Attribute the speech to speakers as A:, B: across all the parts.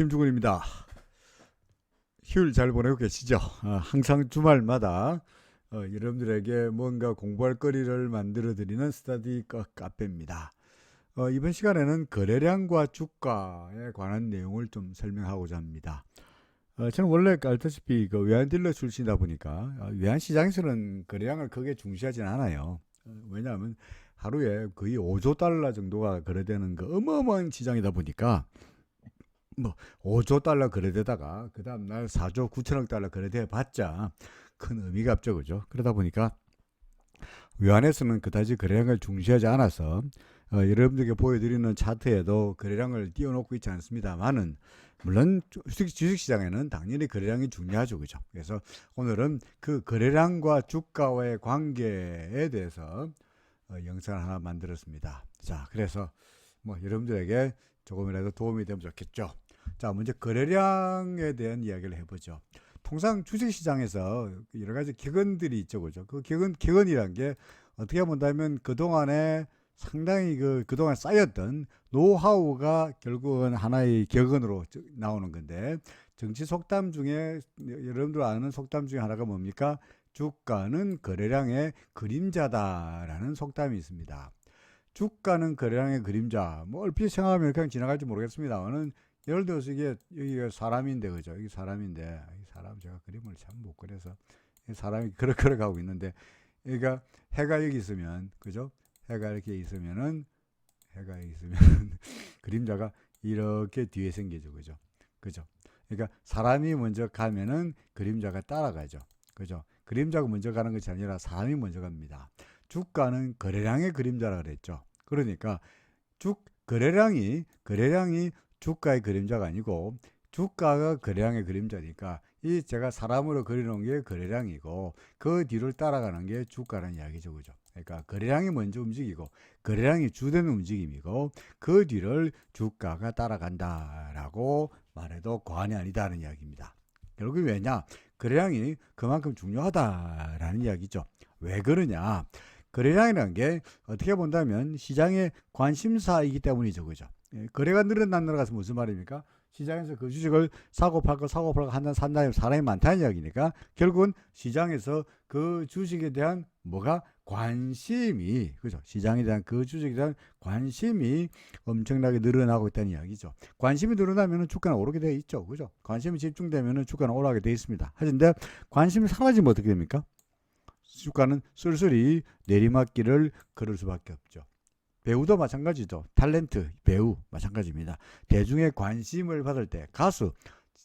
A: 김중훈입니다. 휴일 잘 보내고 계시죠? 항상 주말마다 여러분들에게 뭔가 공부할 거리를 만들어 드리는 스터디 카페입니다. 이번 시간에는 거래량과 주가에 관한 내용을 좀 설명하고자 합니다. 저는 원래 알다시피 외환딜러 출신이다 보니까 외환시장에서는 거래량을 크게 중시하진 않아요. 왜냐하면 하루에 거의 5조 달러 정도가 거래되는 어마어마한 시장이다 보니까 5조 달러 거래되다가 그 다음날 4조 9천억 달러 거래돼 봤자 큰 의미가 없죠. 그죠? 그러다 보니까 외환에서는 그다지 거래량을 중시하지 않아서 여러분들께 보여드리는 차트에도 거래량을 띄워놓고 있지 않습니다만은, 물론 주식시장에는 당연히 거래량이 중요하죠. 그죠? 그래서 오늘은 그 거래량과 주가와의 관계에 대해서 영상을 하나 만들었습니다. 자, 그래서 여러분들에게 조금이라도 도움이 되면 좋겠죠. 자, 먼저 거래량에 대한 이야기를 해보죠. 통상 주식시장에서 여러 가지 격언들이 있죠. 그죠? 그 격언이란 게 어떻게 본다면 그동안에 상당히 그동안 쌓였던 노하우가 결국은 하나의 격언으로 나오는 건데, 정치 속담 중에 여러분들 아는 속담 중에 하나가 뭡니까? 주가는 거래량의 그림자다라는 속담이 있습니다. 주가는 거래량의 그림자. 얼핏 생각하면 그냥 지나갈지 모르겠습니다만은, 예를 들어서 여기가 사람인데, 그죠? 이게 사람인데, 이 사람 제가 그림을 참 못 그려서 사람이 걸어가고 있는데, 그러니까 해가 여기 있으면, 그죠? 해가 여기 있으면 그림자가 이렇게 뒤에 생기죠, 그죠? 그죠? 그러니까 사람이 먼저 가면은 그림자가 따라가죠, 그죠? 그림자가 먼저 가는 것이 아니라 사람이 먼저 갑니다. 주가는 거래량의 그림자라 그랬죠. 그러니까 거래량이 주가의 그림자가 아니고 주가가 거래량의 그림자니까, 이 제가 사람으로 그려놓은 게 거래량이고 그 뒤를 따라가는 게 주가라는 이야기죠. 그죠? 그러니까 거래량이 먼저 움직이고 거래량이 주된 움직임이고 그 뒤를 주가가 따라간다라고 말해도 과언이 아니다는 이야기입니다. 결국 왜냐? 거래량이 그만큼 중요하다라는 이야기죠. 왜 그러냐? 거래량이라는 게 어떻게 본다면 시장의 관심사이기 때문이죠. 그죠? 거래가 늘어난다는 것은 무슨 말입니까? 시장에서 그 주식을 사고 팔고 산다는 사람이 많다는 이야기니까, 결국은 시장에서 그 주식에 대한 관심이, 그죠? 시장에 대한 그 주식에 대한 관심이 엄청나게 늘어나고 있다는 이야기죠. 관심이 늘어나면 주가는 오르게 되어 있죠. 그죠? 관심이 집중되면 주가는 올라가게 되어 있습니다. 하지만 관심이 사라지면 어떻게 됩니까? 주가는 쓸쓸히 내리막길을 걸을 수밖에 없죠. 배우도 마찬가지죠. 탤런트, 배우 마찬가지입니다. 대중의 관심을 받을 때, 가수,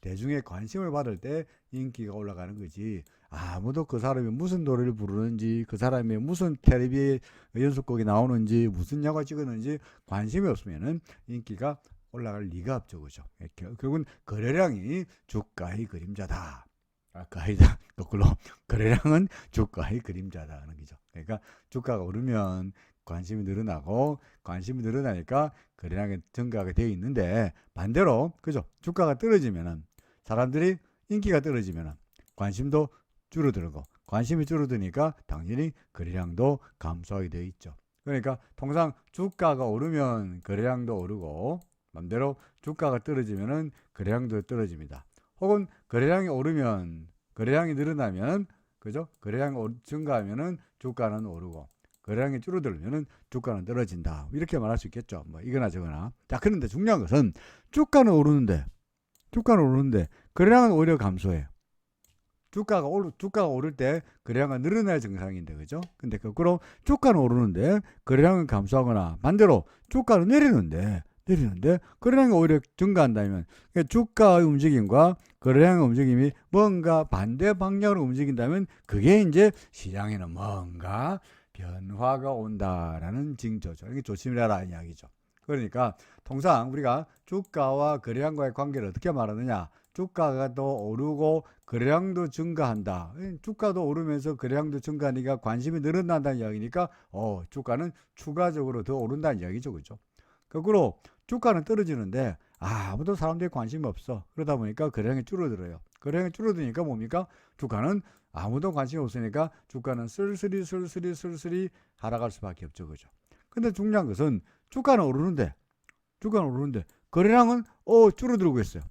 A: 대중의 관심을 받을 때 인기가 올라가는 거지, 아무도 그 사람이 무슨 노래를 부르는지, 그 사람이 무슨 텔레비 연속곡이 나오는지, 무슨 영화 찍었는지 관심이 없으면은 인기가 올라갈 리가 없죠. 그죠? 결국은 거래량이 주가의 그림자다. 아니다. 거꾸로 거래량은 주가의 그림자다는 거죠. 그러니까 주가가 오르면 관심이 늘어나고, 관심이 늘어나니까 거래량이 증가하게 되어 있는데, 반대로, 그죠? 주가가 떨어지면은, 사람들이 인기가 떨어지면은 관심도 줄어들고, 관심이 줄어드니까 당연히 거래량도 감소하게 되어 있죠. 그러니까 통상 주가가 오르면 거래량도 오르고, 반대로 주가가 떨어지면은 거래량도 떨어집니다. 혹은 거래량이 오르면, 거래량이 늘어나면, 그죠? 거래량이 증가하면은 주가는 오르고, 거래량이 줄어들면 주가는 떨어진다. 이렇게 말할 수 있겠죠. 이거나 저거나. 자, 그런데 중요한 것은 주가는 오르는데 거래량은 오히려 감소해요. 주가가 오를 때 거래량은 늘어날 정상인데, 그죠? 근데 거꾸로 주가는 오르는데 거래량은 감소하거나, 반대로 주가는 내리는데 거래량이 오히려 증가한다면, 주가의 움직임과 거래량의 움직임이 뭔가 반대 방향으로 움직인다면, 그게 이제 시장에는 뭔가 변화가 온다라는 징조죠. 이게 조심해라 이야기죠. 그러니까 통상 우리가 주가와 거래량과의 관계를 어떻게 말하느냐? 주가가 더 오르고 거래량도 증가한다. 주가도 오르면서 거래량도 증가하니까 관심이 늘어난다는 이야기니까 주가는 추가적으로 더 오른다는 이야기죠. 그죠? 거꾸로 주가는 떨어지는데 아무도 사람들이 관심이 없어. 그러다 보니까 거래량이 줄어들어요. 거래량이 줄어드니까 뭡니까? 주가는 아무도 관심이 없으니까 주가는 슬슬이 하락할 수밖에 없죠. 그죠? 근데 중요한 것은 주가는 오르는데 거래량은 줄어들고 있어요.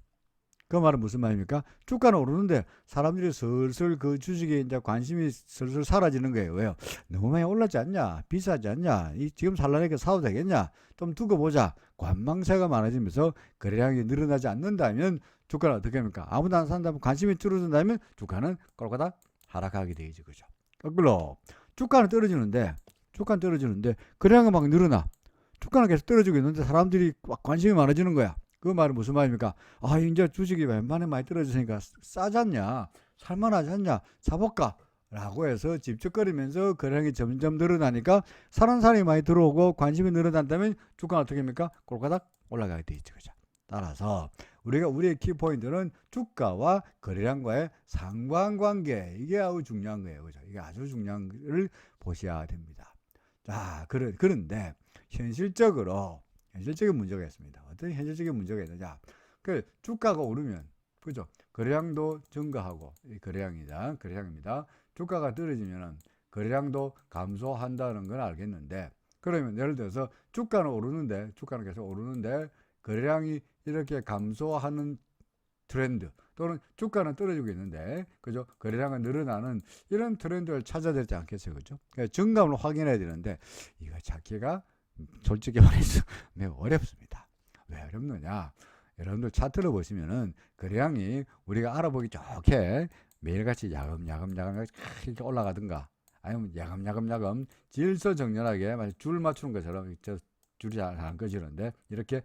A: 그 말은 무슨 말입니까? 주가는 오르는데 사람들이 슬슬 그 주식에 이제 관심이 슬슬 사라지는 거예요. 왜요? 너무 많이 올랐지 않냐? 비싸지 않냐? 지금 살라니까 사도 되겠냐? 좀 두고 보자. 관망세가 많아지면서 거래량이 늘어나지 않는다면 주가는 어떻게 합니까? 아무도 안 산다면 관심이 줄어든다면 주가는 꼴까닥 하락하게 되죠. 그죠? 거꾸로 주가는 떨어지는데 거래량은 막 늘어나. 주가는 계속 떨어지고 있는데 사람들이 관심이 많아지는 거야. 그 말은 무슨 말입니까? 아, 이제 주식이 웬만하면 많이 떨어지니까 싸지 않냐? 살만하지 않냐? 사볼까? 라고 해서 집적거리면서 거래량이 점점 늘어나니까 사는 사람이 많이 들어오고 관심이 늘어난다면 주가는 어떻게 합니까? 꼴까닥 올라가게 돼 있죠. 그죠? 따라서 우리의 키포인트는 주가와 거래량과의 상관관계, 이게 아주 중요한 거예요. 그죠? 이게 아주 중요한 걸 보셔야 됩니다. 자, 그런데 현실적인 문제가 있습니다. 어떤 현실적인 문제가 있느냐? 그 주가가 오르면, 그죠? 거래량도 증가하고, 거래량입니다. 주가가 떨어지면은 거래량도 감소한다는 건 알겠는데, 그러면 예를 들어서 주가는 계속 오르는데 거래량이 이렇게 감소하는 트렌드, 또는 주가는 떨어지고 있는데, 그죠? 거래량은 늘어나는 이런 트렌드를 찾아야 되지 않겠어요, 그죠? 그러니까 증감을 확인해야 되는데 이거 찾기가 솔직히 말해서 매우 어렵습니다. 왜 어렵느냐? 여러분들 차트를 보시면은 거래량이 우리가 알아보기 좋게 매일같이 야금야금 이렇게 올라가든가, 아니면 야금야금 질서정연하게 줄 맞추는 것처럼 줄이 잘 안 꺼지는데 이렇게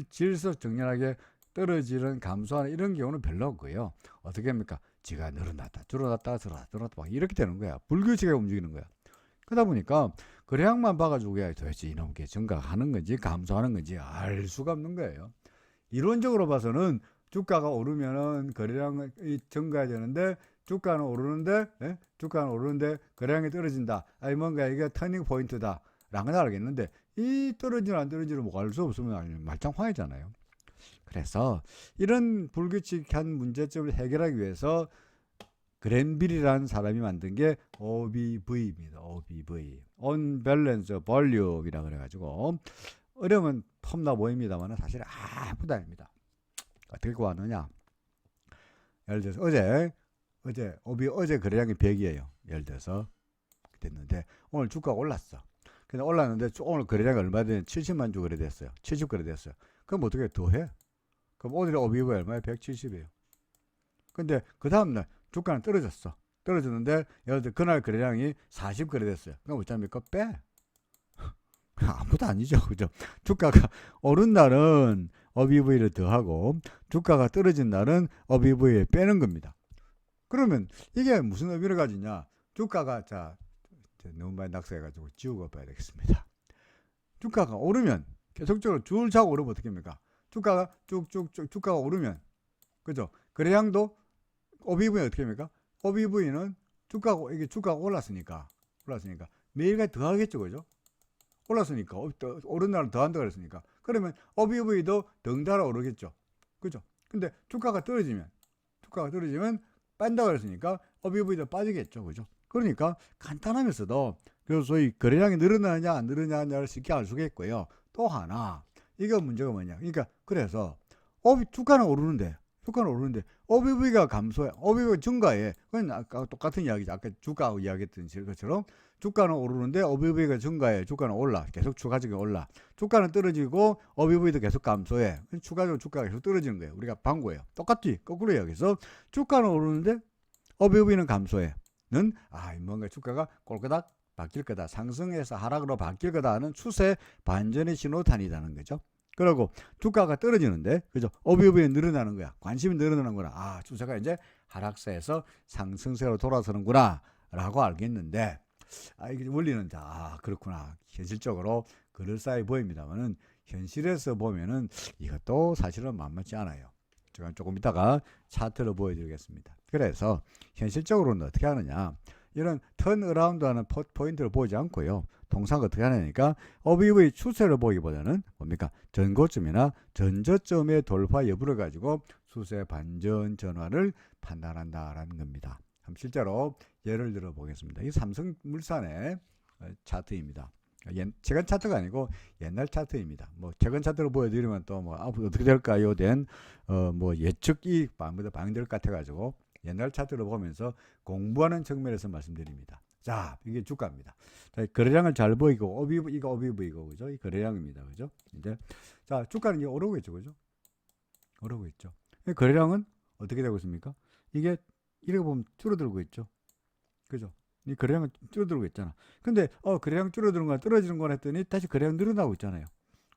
A: 질서정연하게 떨어지는, 감소하는 이런 경우는 별로 없고요. 어떻게 합니까? 지가 늘어났다 줄어났다 들어났다 이렇게 되는 거야. 불규칙하게 움직이는 거야. 그러다 보니까 거래량만 봐가지고 도대체 이놈 게 증가하는 건지 감소하는 건지 알 수가 없는 거예요. 이론적으로 봐서는 주가가 오르면은 거래량이 증가해야 되는데 주가는 오르는데 거래량이 떨어진다. 아니 뭔가 이게 터닝 포인트다 라는 걸 알겠는데, 이 떨어지는 안 떨어지는 뭐 알 수 없으면 말짱황이잖아요. 그래서 이런 불규칙한 문제점을 해결하기 위해서 그랜빌이라는 사람이 만든 게 OBV입니다. OBV, Unbalanced Volume이라 그래가지고 어려우면 폼나 보입니다만 사실 아무도 아닙니다. 어떻게 구하느냐? 예를 들어서 어제 거래량이 100이에요. 예를 들어서 됐는데 오늘 주가가 올랐어. 근데 올랐는데 오늘 거래량이 얼마 되냐? 70만 주 거래됐어요. 70 거래됐어요. 그럼 어떻게 더 해? 그럼 오늘의 OBV 얼마야? 170이에요. 근데 그 다음날 주가는 떨어졌어. 떨어졌는데 예를 들어 그날 거래량이 40 거래됐어요. 그럼 어쩝니까? 빼. 아무도 아니죠. 그죠? 주가가 오른 날은 OBV를 더하고 주가가 떨어진 날은 OBV를 빼는 겁니다. 그러면 이게 무슨 의미를 가지냐? 주가가 너무 많이 낙서해가지고 지우고 봐야 되겠습니다. 주가가 오르면 계속적으로 줄 차고 오르면 어떻게 합니까? 주가가 주가가 오르면, 그죠? 거래량도 OBV는 어떻게 합니까? OBV는 주가가 올랐으니까 매일같이 더하겠죠, 그죠? 올랐으니까 오른 날은 더한다 그랬으니까 그러면 OBV도 덩달아 오르겠죠, 그죠? 근데 주가가 떨어지면 빤다 그랬으니까 OBV도 빠지겠죠, 그죠? 그러니까 간단하면서도 그래서 소위 거래량이 늘어나느냐 안 늘어나느냐를 쉽게 알 수가 있고요. 또 하나, 이거 문제가 뭐냐? 그러니까 그래서 주가는 오르는데 OBV가 감소해, OBV가 증가해. 그건 아까 똑같은 이야기죠. 아까 주가하고 이야기했던 것처럼 주가는 오르는데 OBV가 증가해, 주가는 올라, 계속 추가적으로 올라. 주가는 떨어지고 OBV도 계속 감소해. 추가적으로 주가가 계속 떨어지는 거예요. 우리가 방구예요. 똑같지? 거꾸로 이야기해서 주가는 오르는데 OBV는 감소해. 는 뭔가 주가가 꼴까닥 바뀔 거다, 상승해서 하락으로 바뀔 거다 하는 추세 반전의 신호탄이라는 거죠. 그리고 주가가 떨어지는데, 그죠? OBV는 늘어나는 거야. 관심이 늘어나는 거라. 추세가 이제 하락세에서 상승세로 돌아서는구나 라고 알겠는데, 이게 원리는 그렇구나. 현실적으로 그럴싸해 보입니다만은 현실에서 보면은 이것도 사실은 만만치 않아요. 제가 조금 이따가 차트를 보여드리겠습니다. 그래서 현실적으로는 어떻게 하느냐? 이런 턴어라운드하는 포인트를 보지 않고요. 통상 어떻게 하냐니까 OBV 추세를 보기보다는 뭡니까? 전고점이나 전저점의 돌파 여부를 가지고 추세 반전 전환을 판단한다라는 겁니다. 그럼 실제로 예를 들어 보겠습니다. 이 삼성물산의 차트입니다. 최근 차트가 아니고 옛날 차트입니다. 뭐 최근 차트를 보여드리면 또 뭐 어떻게 될까요? 된 뭐 예측이 방될 것 같아가지고 옛날 차트를 보면서 공부하는 측면에서 말씀드립니다. 자, 이게 주가입니다. 자, 거래량을 잘 보이고 이거 OBV고 그죠? 이 거래량입니다. 그죠? 이제 자, 주가는 이제 오르고 있죠. 그죠? 오르고 있죠. 거래량은 어떻게 되고 있습니까? 이게 이렇게 보면 줄어들고 있죠. 그죠? 이 거래량은 줄어들고 있잖아. 근데 거래량 줄어드는 거나 떨어지는 거나 했더니 다시 거래량 늘어나고 있잖아요.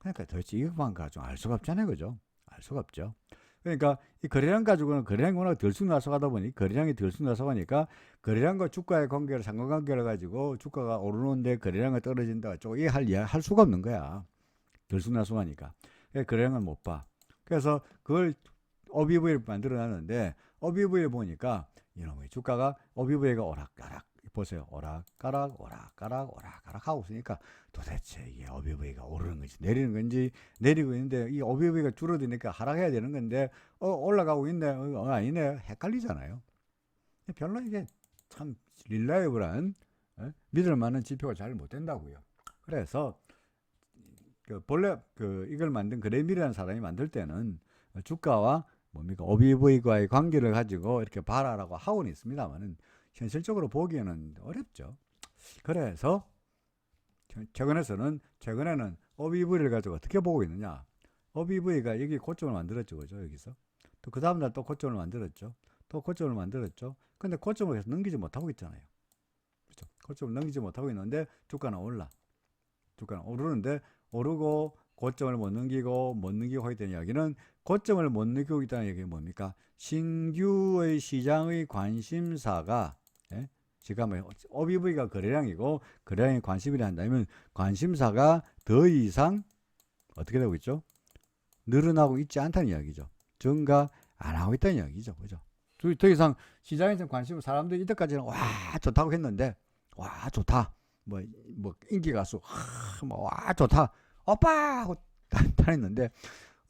A: 그러니까 도대체 이것만 가지고 알 수가 없잖아요. 그죠? 알 수가 없죠. 그러니까 이 거래량 가지고는 거래량이 워낙 들쑥날쑥하다 보니 거래량이 들쑥날쑥하니까 거래량과 주가의 관계를 상관관계를 가지고 주가가 오르는데 거래량이 떨어진다. 이게 할 수가 없는 거야. 들쑥날쑥하니까. 거래량은 못 봐. 그래서 그걸 OBV를 만들어 놨는데 OBV를 보니까 이놈의 주가가 OBV가 오락가락 보세요. 오락가락 하고 있으니까 도대체 이게 OBV가 오르는 건지 내리는 건지 내리고 있는데 이 OBV가 줄어드니까 하락해야 되는 건데 올라가고 있네 아니네 헷갈리잖아요. 별로 이게 참 릴라이블한 믿을 만한 지표가 잘 못 된다고요. 그래서 본래 이걸 만든 그레밀이라는 사람이 만들 때는 주가와 뭡니까 OBV과의 관계를 가지고 이렇게 봐라라고 하고는 있습니다만은 현실적으로 보기에는 어렵죠. 그래서 최근에는 OBV를 가지고 어떻게 보고 있느냐? OBV가 여기 고점을 만들었죠, 그죠? 여기서 또 그 다음날 또 고점을 만들었죠. 또 고점을 만들었죠. 근데 고점을 계속 넘기지 못하고 있잖아요. 그렇죠? 고점을 넘기지 못하고 있는데 주가는 주가는 오르는데 오르고 고점을 못 넘기고 하게 된 이야기는 고점을 못 넘기고 있다는 얘기가 뭡니까? 신규의 시장의 관심사가 지금 OBV가 거래량이고 거래량이 관심이라 한다면 관심사가 더 이상 어떻게 되고 있죠? 늘어나고 있지 않다는 이야기죠. 증가 안 하고 있다는 이야기죠. 그죠? 더 이상 시장에서 관심을 사람들이 이때까지는 와 좋다고 했는데 와 좋다 뭐 인기 가수 와 좋다 오빠 하고 다녔는데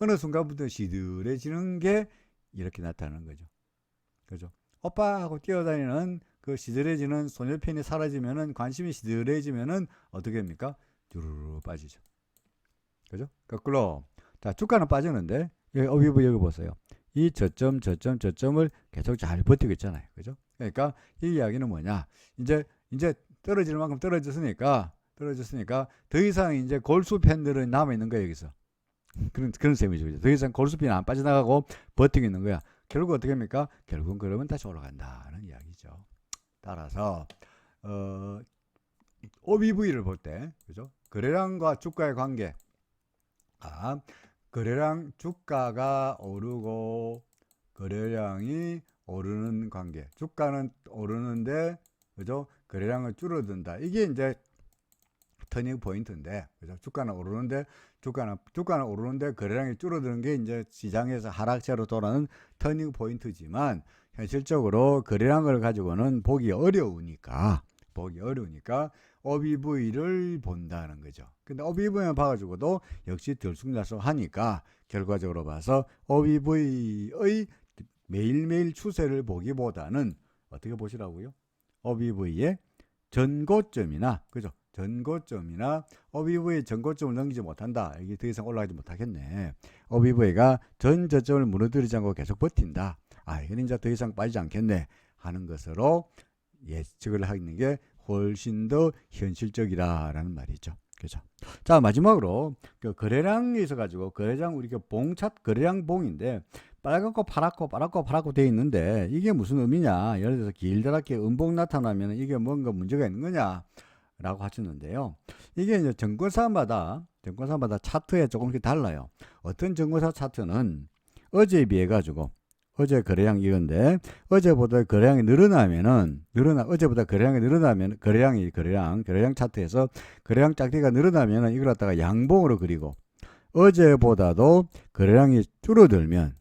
A: 어느 순간부터 시들해지는 게 이렇게 나타나는 거죠. 그죠? 오빠 하고 뛰어다니는 그 시들해지는 소녀편이 사라지면은 관심이 시들해지면은 어떻게 됩니까? 주르르 빠지죠. 그죠? 거꾸로 자 주가는 빠지는데 여기 보세요. 이 저점을 계속 잘 버티고 있잖아요. 그죠? 그러니까 이 이야기는 뭐냐? 이제 떨어질 만큼 떨어졌으니까 더 이상 이제 골수 팬들은 남아 있는 거예요, 여기서. 그런 셈이죠. 더 이상 골수팬이 안 빠져나가고 버티고 있는 거야. 결국 어떻게 합니까? 결국은 그러면 다시 올라간다는 이야기죠. 따라서 OBV를 볼 때, 그죠? 거래량과 주가의 관계. 거래량 주가가 오르고 거래량이 오르는 관계. 주가는 오르는데 그죠? 거래량은 줄어든다. 이게 이제 터닝 포인트인데, 그죠? 주가는 오르는데 거래량이 줄어드는 게 이제 시장에서 하락세로 돌아가는 터닝 포인트지만 현실적으로 거래량을 가지고는 보기 어려우니까 OBV를 본다는 거죠. 근데 OBV만 봐가지고도 역시 들쑥날쑥하니까 결과적으로 봐서 OBV의 매일매일 추세를 보기보다는 어떻게 보시라고요? OBV의 전고점이나 그죠? 전고점이나 OBV의 전고점을 넘기지 못한다. 이게 더 이상 올라가지 못하겠네. OBV가 전 저점을 무너뜨리지 않고 계속 버틴다. 이건 이제 더 이상 빠지지 않겠네 하는 것으로 예측을 하는 게 훨씬 더 현실적이라는 말이죠. 그죠? 자, 마지막으로 거래량이 있어가지고 거래량 우리가 거래량 봉인데 빨갛고 파랗고 되어 있는데 이게 무슨 의미냐? 예를 들어서 길다랗게 음봉 나타나면 이게 뭔가 문제가 있는 거냐? 라고 하셨는데요. 이게 이제 증권사마다 차트에 조금씩 달라요. 어떤 증권사 차트는 어제에 비해 가지고 어제 거래량 이건데 어제보다 거래량이 늘어나면 거래량 차트에서 거래량 짝대기가 늘어나면 이걸 갖다가 양봉으로 그리고 어제보다도 거래량이 줄어들면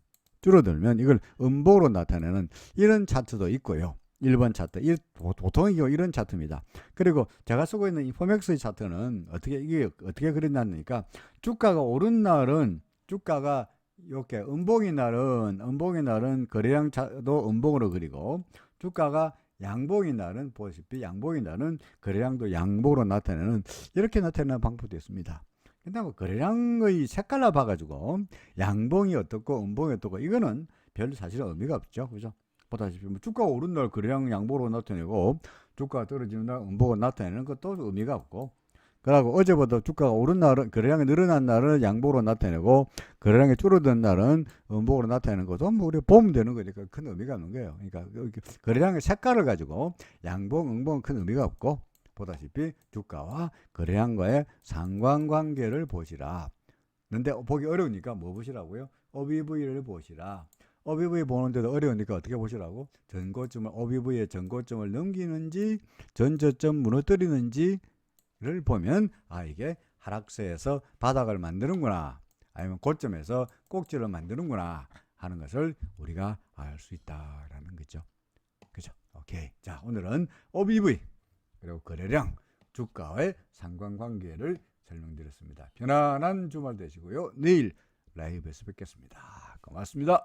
A: 이걸 음봉으로 나타내는 이런 차트도 있고요. 1번 차트. 보통의 경우 이런 차트입니다. 그리고 제가 쓰고 있는 인포맥스의 차트는 어떻게 그렸냐니까 주가가 오른 날은 주가가 이렇게 음봉의 날은 거래량 차도 음봉으로 그리고 주가가 양봉이 날은 보시피 양봉이 날은 거래량도 양봉으로 나타내는 이렇게 나타내는 방법도 있습니다. 근데 뭐 거래량의 색깔로 봐가지고 양봉이 어떻고 음봉이 어떻고 이거는 별 사실은 의미가 없죠. 그죠? 보다시피 뭐 주가가 오른 날 거래량 양봉으로 나타내고 주가가 떨어지는 날 음봉으로 나타내는 것도 의미가 없고, 그리고 어제보다 주가가 오른 날은 거래량이 늘어난 날은 양봉으로 나타내고 거래량이 줄어든 날은 음봉으로 나타내는 것도 뭐 우리 보면 되는 거니까 큰 의미가 없는 거예요. 그러니까 거래량의 색깔을 가지고 양봉, 음봉은 큰 의미가 없고, 보다시피 주가와 거래량과의 상관관계를 보시라. 근데 보기 어려우니까 뭐 보시라고요? OBV를 보시라. OBV 보는데도 어려우니까 어떻게 보시라고? 전고점을 OBV의 전고점을 넘기는지 전저점 무너뜨리는지를 보면 이게 하락세에서 바닥을 만드는구나, 아니면 고점에서 꼭지를 만드는구나 하는 것을 우리가 알 수 있다라는 거죠. 그죠? 오케이. 자, 오늘은 OBV 그리고 거래량, 주가의 상관관계를 설명드렸습니다. 편안한 주말 되시고요. 내일 라이브에서 뵙겠습니다. 고맙습니다.